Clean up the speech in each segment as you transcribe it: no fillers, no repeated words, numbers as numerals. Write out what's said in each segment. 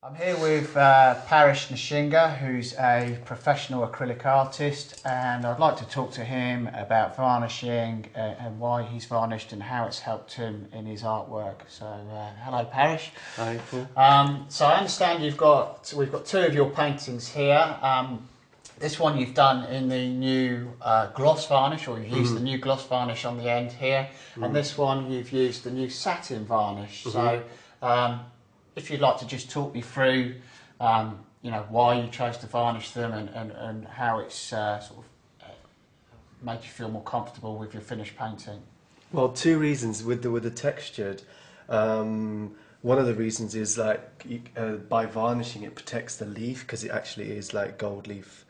I'm here with Paresh Nrshinga, who's a professional acrylic artist, and I'd like to talk to him about varnishing and why he's varnished and how it's helped him in his artwork. So, hello Paresh. Hi, Paul. So I understand we've got two of your paintings here. This one you've done in the new gloss varnish, or you've used the new gloss varnish on the end here, and this one you've used the new satin varnish. So. If you'd like to just talk me through, why you chose to varnish them and how it's sort of made you feel more comfortable with your finished painting. Well, two reasons with the textured. One of the reasons is by varnishing it protects the leaf because it actually is like gold leaf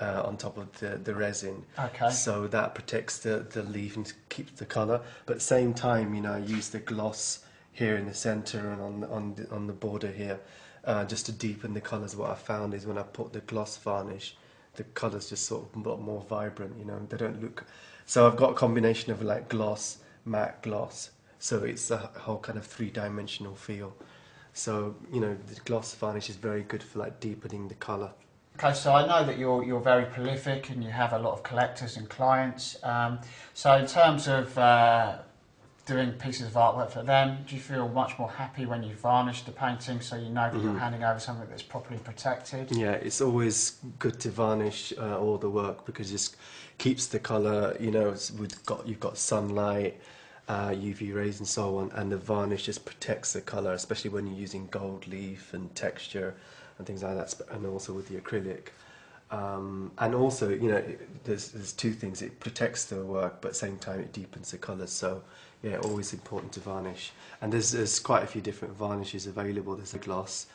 on top of the resin. Okay. So that protects the leaf and keeps the colour. But at the same time, I use the gloss here in the centre and on the border here, just to deepen the colours. What I found is when I put the gloss varnish, the colours just sort of a lot more vibrant. They don't look. So I've got a combination of like gloss, matte gloss. So it's a whole kind of three-dimensional feel. So the gloss varnish is very good for like deepening the colour. Okay, so I know that you're very prolific and you have a lot of collectors and clients. So in terms of doing pieces of artwork for them, do you feel much more happy when you varnish the painting so you know that you're handing over something that's properly protected? Yeah, it's always good to varnish all the work because it just keeps the colour, you've got sunlight, UV rays and so on, and the varnish just protects the colour, especially when you're using gold leaf and texture and things like that, and also with the acrylic. And also, there's two things. It protects the work, but at the same time it deepens the colours. So, yeah, always important to varnish. And there's quite a few different varnishes available. There's a gloss,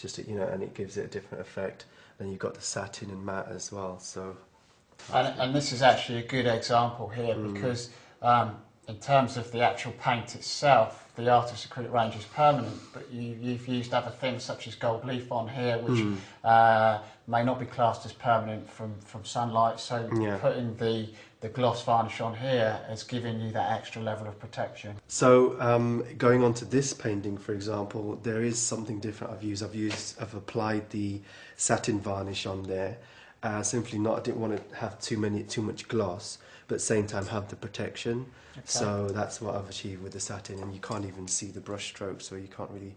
and it gives it a different effect. Then you've got the satin and matte as well. So, and this is actually a good example here because in terms of the actual paint itself, the artist's acrylic range is permanent, but you've used other things such as gold leaf on here, which may not be classed as permanent from sunlight. So putting the gloss varnish on here has given you that extra level of protection. So going on to this painting, for example, there is something different I've applied the satin varnish on there. I didn't want to have too much gloss, but at the same time have the protection. Okay. So that's what I've achieved with the satin, and you can't even see the brush strokes, so you can't really,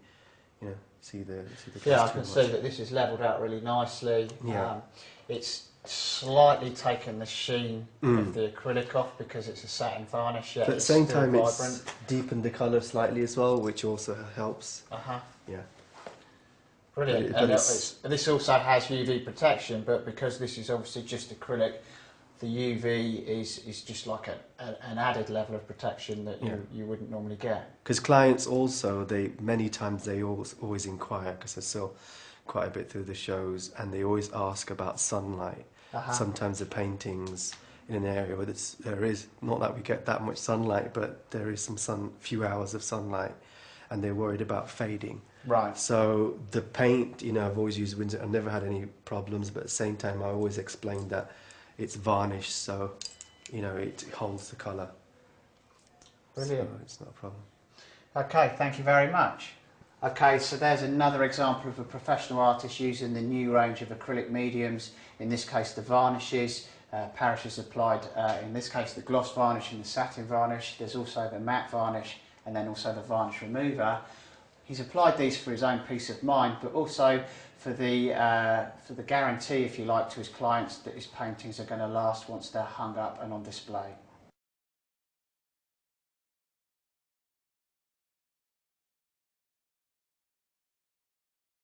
see the gloss. Yeah, I can see that this is levelled out really nicely. Yeah. It's slightly taken the sheen of the acrylic off because it's a satin varnish. Yet but at the same time, vibrant. it's deepened the colour slightly as well, which also helps. Yeah. Brilliant. This also has UV protection, but because this is obviously just acrylic, the UV is just like an added level of protection that you wouldn't normally get. Because clients also, many times they always inquire, because I saw quite a bit through the shows, and they always ask about sunlight. Sometimes the paintings in an area where there is, not that we get that much sunlight, but there is few hours of sunlight, and they're worried about fading. Right. So the paint, I've always used Winsor. I've never had any problems, but at the same time, I always explain that it's varnished, so it holds the colour. Brilliant. So it's not a problem. Okay, thank you very much. Okay, so there's another example of a professional artist using the new range of acrylic mediums. In this case, the varnishes. Paresh has applied, in this case, the gloss varnish and the satin varnish. There's also the matte varnish, and then also the varnish remover. He's applied these for his own peace of mind, but also for the guarantee, if you like, to his clients that his paintings are going to last once they're hung up and on display.